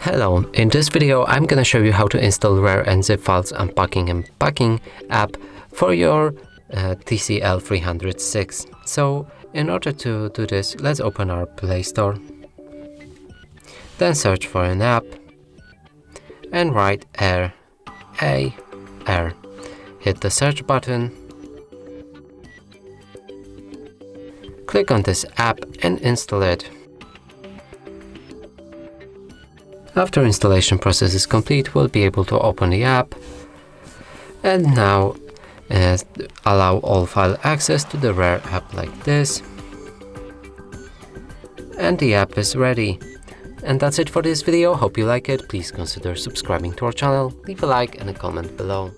Hello, in this video I'm gonna show you how to install rare and zip files unpacking and packing app for your TCL 306. So in order to do this, let's open our Play Store, then search for an app and write AIR. Hit the search button, click on this app and install it. After installation process is complete, we'll be able to open the app and now allow all file access to the rare app like this. And the app is ready. And that's it for this video. Hope you like it. Please consider subscribing to our channel, leave a like and a comment below.